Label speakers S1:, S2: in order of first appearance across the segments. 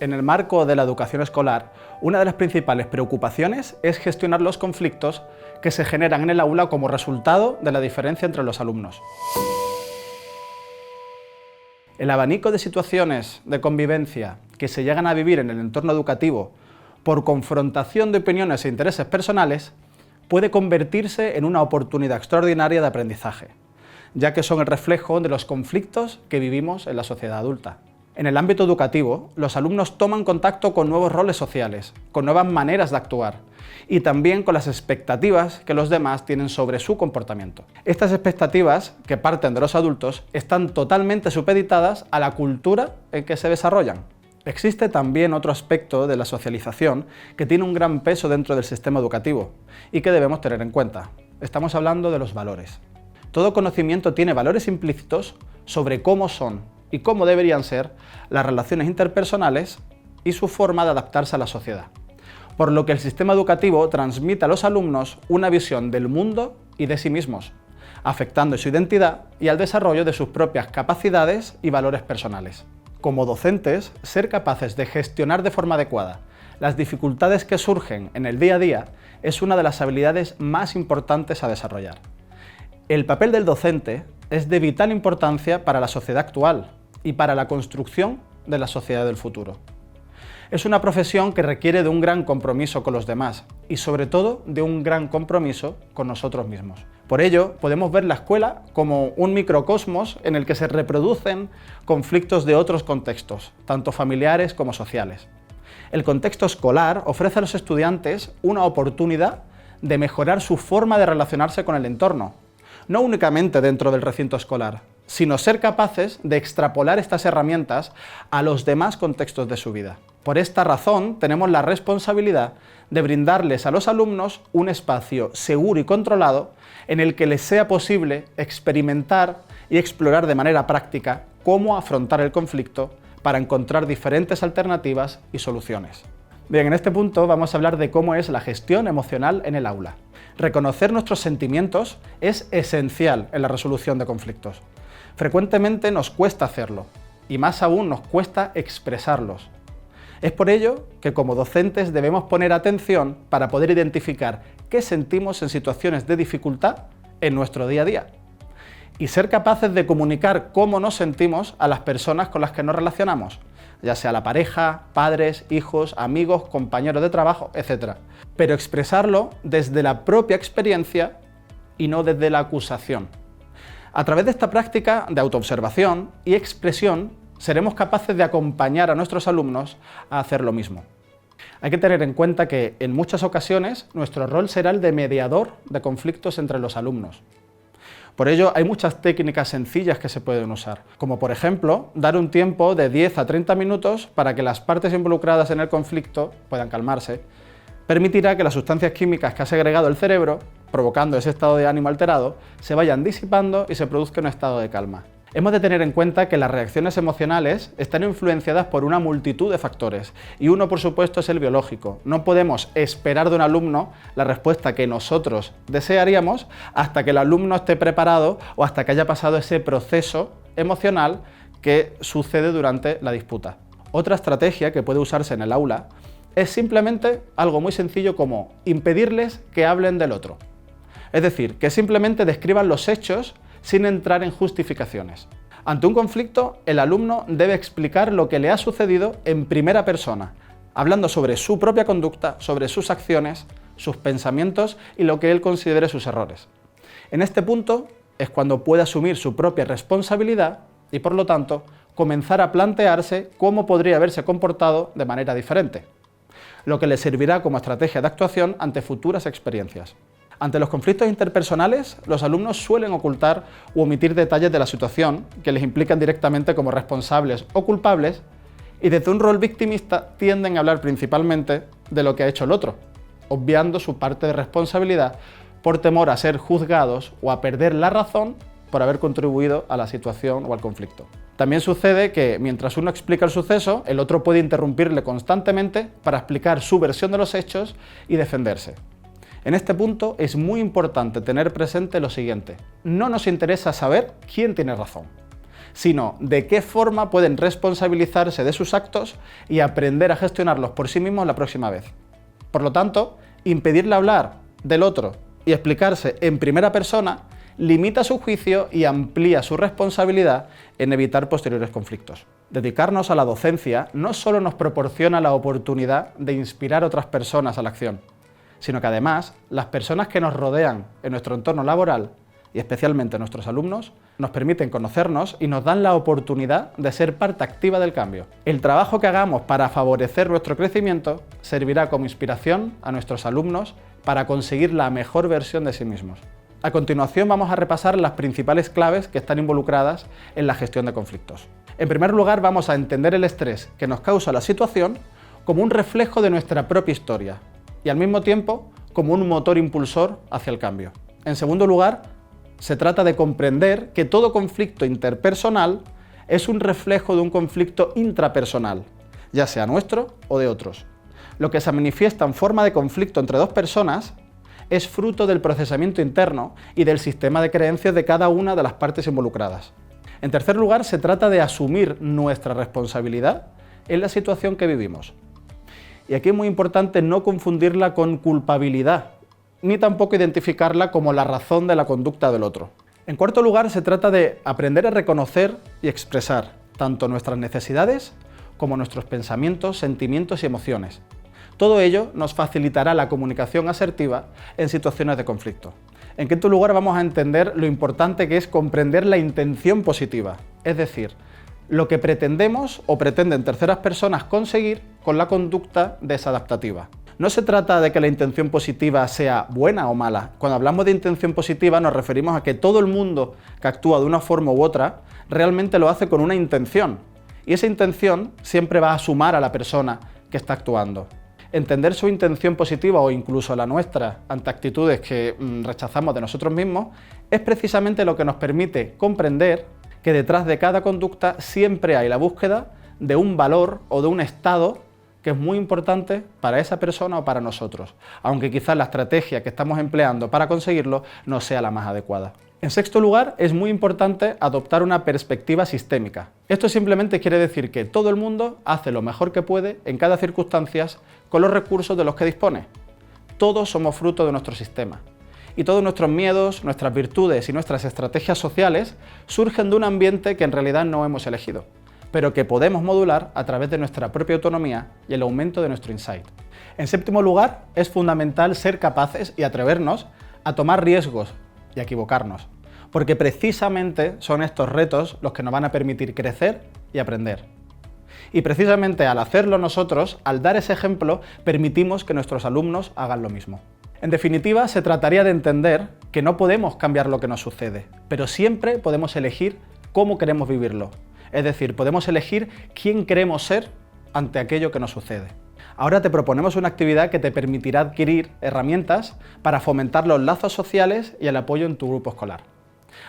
S1: En el marco de la educación escolar, una de las principales preocupaciones es gestionar los conflictos que se generan en el aula como resultado de la diferencia entre los alumnos. El abanico de situaciones de convivencia que se llegan a vivir en el entorno educativo por confrontación de opiniones e intereses personales puede convertirse en una oportunidad extraordinaria de aprendizaje, ya que son el reflejo de los conflictos que vivimos en la sociedad adulta. En el ámbito educativo, los alumnos toman contacto con nuevos roles sociales, con nuevas maneras de actuar y también con las expectativas que los demás tienen sobre su comportamiento. Estas expectativas, que parten de los adultos, están totalmente supeditadas a la cultura en que se desarrollan. Existe también otro aspecto de la socialización que tiene un gran peso dentro del sistema educativo y que debemos tener en cuenta. Estamos hablando de los valores. Todo conocimiento tiene valores implícitos sobre cómo son y cómo deberían ser las relaciones interpersonales y su forma de adaptarse a la sociedad. Por lo que el sistema educativo transmite a los alumnos una visión del mundo y de sí mismos, afectando su identidad y al desarrollo de sus propias capacidades y valores personales. Como docentes, ser capaces de gestionar de forma adecuada las dificultades que surgen en el día a día es una de las habilidades más importantes a desarrollar. El papel del docente es de vital importancia para la sociedad actual y para la construcción de la sociedad del futuro. Es una profesión que requiere de un gran compromiso con los demás y sobre todo de un gran compromiso con nosotros mismos. Por ello, podemos ver la escuela como un microcosmos en el que se reproducen conflictos de otros contextos, tanto familiares como sociales. El contexto escolar ofrece a los estudiantes una oportunidad de mejorar su forma de relacionarse con el entorno, no únicamente dentro del recinto escolar, sino ser capaces de extrapolar estas herramientas a los demás contextos de su vida. Por esta razón, tenemos la responsabilidad de brindarles a los alumnos un espacio seguro y controlado en el que les sea posible experimentar y explorar de manera práctica cómo afrontar el conflicto para encontrar diferentes alternativas y soluciones. Bien, en este punto vamos a hablar de cómo es la gestión emocional en el aula. Reconocer nuestros sentimientos es esencial en la resolución de conflictos. Frecuentemente nos cuesta hacerlo, y más aún nos cuesta expresarlos. Es por ello que como docentes debemos poner atención para poder identificar qué sentimos en situaciones de dificultad en nuestro día a día y ser capaces de comunicar cómo nos sentimos a las personas con las que nos relacionamos, ya sea la pareja, padres, hijos, amigos, compañeros de trabajo, etc. Pero expresarlo desde la propia experiencia y no desde la acusación. A través de esta práctica de autoobservación y expresión, seremos capaces de acompañar a nuestros alumnos a hacer lo mismo. Hay que tener en cuenta que en muchas ocasiones nuestro rol será el de mediador de conflictos entre los alumnos. Por ello, hay muchas técnicas sencillas que se pueden usar, como por ejemplo, dar un tiempo de 10 a 30 minutos para que las partes involucradas en el conflicto puedan calmarse. Permitirá que las sustancias químicas que ha segregado el cerebro, provocando ese estado de ánimo alterado, se vayan disipando y se produzca un estado de calma. Hemos de tener en cuenta que las reacciones emocionales están influenciadas por una multitud de factores y uno, por supuesto, es el biológico. No podemos esperar de un alumno la respuesta que nosotros desearíamos hasta que el alumno esté preparado o hasta que haya pasado ese proceso emocional que sucede durante la disputa. Otra estrategia que puede usarse en el aula es simplemente algo muy sencillo como impedirles que hablen del otro. Es decir, que simplemente describan los hechos sin entrar en justificaciones. Ante un conflicto, el alumno debe explicar lo que le ha sucedido en primera persona, hablando sobre su propia conducta, sobre sus acciones, sus pensamientos y lo que él considere sus errores. En este punto es cuando puede asumir su propia responsabilidad y, por lo tanto, comenzar a plantearse cómo podría haberse comportado de manera diferente, lo que le servirá como estrategia de actuación ante futuras experiencias. Ante los conflictos interpersonales, los alumnos suelen ocultar u omitir detalles de la situación que les implican directamente como responsables o culpables y desde un rol victimista tienden a hablar principalmente de lo que ha hecho el otro, obviando su parte de responsabilidad por temor a ser juzgados o a perder la razón por haber contribuido a la situación o al conflicto. También sucede que mientras uno explica el suceso, el otro puede interrumpirle constantemente para explicar su versión de los hechos y defenderse. En este punto es muy importante tener presente lo siguiente: no nos interesa saber quién tiene razón, sino de qué forma pueden responsabilizarse de sus actos y aprender a gestionarlos por sí mismos la próxima vez. Por lo tanto, impedirle hablar del otro y explicarse en primera persona limita su juicio y amplía su responsabilidad en evitar posteriores conflictos. Dedicarnos a la docencia no solo nos proporciona la oportunidad de inspirar a otras personas a la acción, sino que además las personas que nos rodean en nuestro entorno laboral, y especialmente nuestros alumnos, nos permiten conocernos y nos dan la oportunidad de ser parte activa del cambio. El trabajo que hagamos para favorecer nuestro crecimiento servirá como inspiración a nuestros alumnos para conseguir la mejor versión de sí mismos. A continuación vamos a repasar las principales claves que están involucradas en la gestión de conflictos. En primer lugar, vamos a entender el estrés que nos causa la situación como un reflejo de nuestra propia historia y al mismo tiempo como un motor impulsor hacia el cambio. En segundo lugar, se trata de comprender que todo conflicto interpersonal es un reflejo de un conflicto intrapersonal, ya sea nuestro o de otros. Lo que se manifiesta en forma de conflicto entre dos personas es fruto del procesamiento interno y del sistema de creencias de cada una de las partes involucradas. En tercer lugar, se trata de asumir nuestra responsabilidad en la situación que vivimos. Y aquí es muy importante no confundirla con culpabilidad, ni tampoco identificarla como la razón de la conducta del otro. En cuarto lugar, se trata de aprender a reconocer y expresar tanto nuestras necesidades como nuestros pensamientos, sentimientos y emociones. Todo ello nos facilitará la comunicación asertiva en situaciones de conflicto. En quinto lugar, vamos a entender lo importante que es comprender la intención positiva, es decir, lo que pretendemos o pretenden terceras personas conseguir con la conducta desadaptativa. No se trata de que la intención positiva sea buena o mala. Cuando hablamos de intención positiva nos referimos a que todo el mundo que actúa de una forma u otra realmente lo hace con una intención. Y esa intención siempre va a sumar a la persona que está actuando. Entender su intención positiva o incluso la nuestra ante actitudes que rechazamos de nosotros mismos es precisamente lo que nos permite comprender que detrás de cada conducta siempre hay la búsqueda de un valor o de un estado que es muy importante para esa persona o para nosotros, aunque quizás la estrategia que estamos empleando para conseguirlo no sea la más adecuada. En sexto lugar, es muy importante adoptar una perspectiva sistémica. Esto simplemente quiere decir que todo el mundo hace lo mejor que puede en cada circunstancia con los recursos de los que dispone. Todos somos fruto de nuestro sistema. Y todos nuestros miedos, nuestras virtudes y nuestras estrategias sociales surgen de un ambiente que en realidad no hemos elegido, pero que podemos modular a través de nuestra propia autonomía y el aumento de nuestro insight. En séptimo lugar, es fundamental ser capaces y atrevernos a tomar riesgos y a equivocarnos, porque precisamente son estos retos los que nos van a permitir crecer y aprender. Y precisamente al hacerlo nosotros, al dar ese ejemplo, permitimos que nuestros alumnos hagan lo mismo. En definitiva, se trataría de entender que no podemos cambiar lo que nos sucede, pero siempre podemos elegir cómo queremos vivirlo. Es decir, podemos elegir quién queremos ser ante aquello que nos sucede. Ahora te proponemos una actividad que te permitirá adquirir herramientas para fomentar los lazos sociales y el apoyo en tu grupo escolar,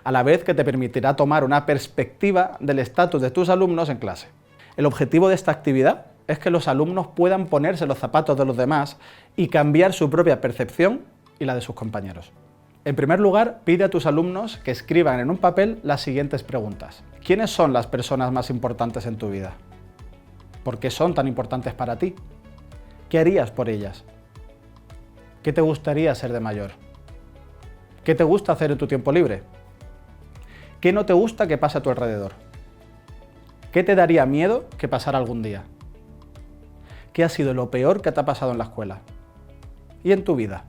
S1: a la vez que te permitirá tomar una perspectiva del estatus de tus alumnos en clase. El objetivo de esta actividad es que los alumnos puedan ponerse los zapatos de los demás y cambiar su propia percepción y la de sus compañeros. En primer lugar, pide a tus alumnos que escriban en un papel las siguientes preguntas. ¿Quiénes son las personas más importantes en tu vida? ¿Por qué son tan importantes para ti? ¿Qué harías por ellas? ¿Qué te gustaría ser de mayor? ¿Qué te gusta hacer en tu tiempo libre? ¿Qué no te gusta que pase a tu alrededor? ¿Qué te daría miedo que pasara algún día? ¿Qué ha sido lo peor que te ha pasado en la escuela? ¿Y en tu vida?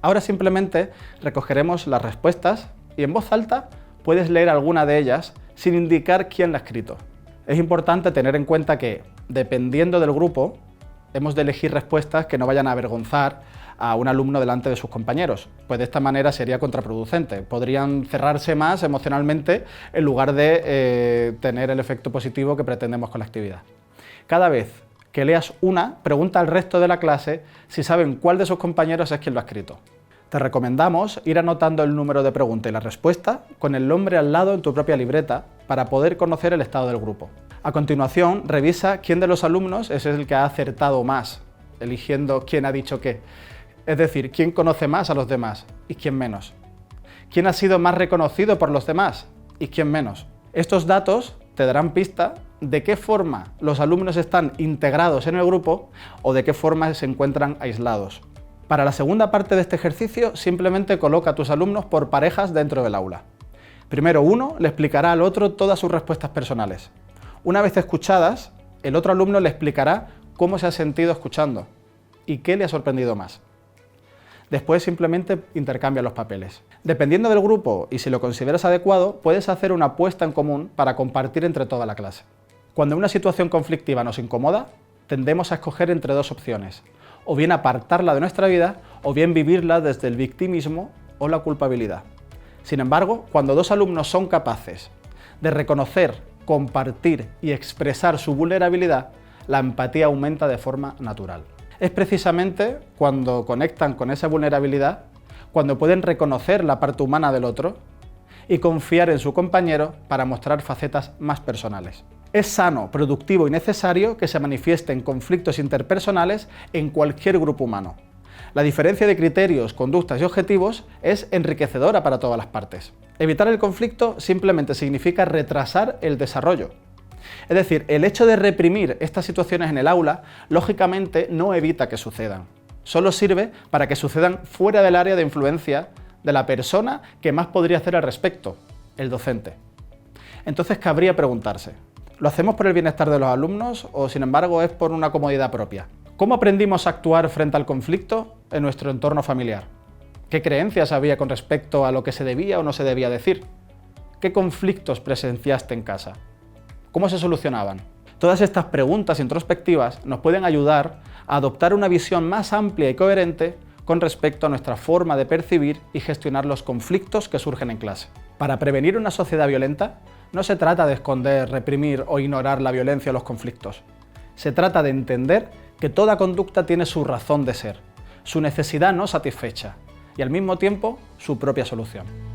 S1: Ahora simplemente recogeremos las respuestas y en voz alta puedes leer alguna de ellas sin indicar quién la ha escrito. Es importante tener en cuenta que, dependiendo del grupo, hemos de elegir respuestas que no vayan a avergonzar a un alumno delante de sus compañeros, pues de esta manera sería contraproducente. Podrían cerrarse más emocionalmente en lugar de tener el efecto positivo que pretendemos con la actividad. Cada vez que leas una, pregunta al resto de la clase si saben cuál de sus compañeros es quien lo ha escrito. Te recomendamos ir anotando el número de pregunta y la respuesta con el nombre al lado en tu propia libreta para poder conocer el estado del grupo. A continuación, revisa quién de los alumnos es el que ha acertado más, eligiendo quién ha dicho qué. Es decir, quién conoce más a los demás y quién menos. ¿Quién ha sido más reconocido por los demás y quién menos? Estos datos te darán pista de qué forma los alumnos están integrados en el grupo o de qué forma se encuentran aislados. Para la segunda parte de este ejercicio, simplemente coloca a tus alumnos por parejas dentro del aula. Primero uno le explicará al otro todas sus respuestas personales. Una vez escuchadas, el otro alumno le explicará cómo se ha sentido escuchando y qué le ha sorprendido más. Después simplemente intercambia los papeles. Dependiendo del grupo y si lo consideras adecuado, puedes hacer una apuesta en común para compartir entre toda la clase. Cuando una situación conflictiva nos incomoda, tendemos a escoger entre dos opciones, o bien apartarla de nuestra vida, o bien vivirla desde el victimismo o la culpabilidad. Sin embargo, cuando dos alumnos son capaces de reconocer, compartir y expresar su vulnerabilidad, la empatía aumenta de forma natural. Es precisamente cuando conectan con esa vulnerabilidad, cuando pueden reconocer la parte humana del otro y confiar en su compañero para mostrar facetas más personales. Es sano, productivo y necesario que se manifiesten conflictos interpersonales en cualquier grupo humano. La diferencia de criterios, conductas y objetivos es enriquecedora para todas las partes. Evitar el conflicto simplemente significa retrasar el desarrollo. Es decir, el hecho de reprimir estas situaciones en el aula, lógicamente no evita que sucedan. Solo sirve para que sucedan fuera del área de influencia de la persona que más podría hacer al respecto, el docente. Entonces cabría preguntarse, ¿lo hacemos por el bienestar de los alumnos o sin embargo es por una comodidad propia? ¿Cómo aprendimos a actuar frente al conflicto en nuestro entorno familiar? ¿Qué creencias había con respecto a lo que se debía o no se debía decir? ¿Qué conflictos presenciaste en casa? ¿Cómo se solucionaban? Todas estas preguntas introspectivas nos pueden ayudar a adoptar una visión más amplia y coherente con respecto a nuestra forma de percibir y gestionar los conflictos que surgen en clase. Para prevenir una sociedad violenta, no se trata de esconder, reprimir o ignorar la violencia o los conflictos. Se trata de entender que toda conducta tiene su razón de ser, su necesidad no satisfecha y al mismo tiempo su propia solución.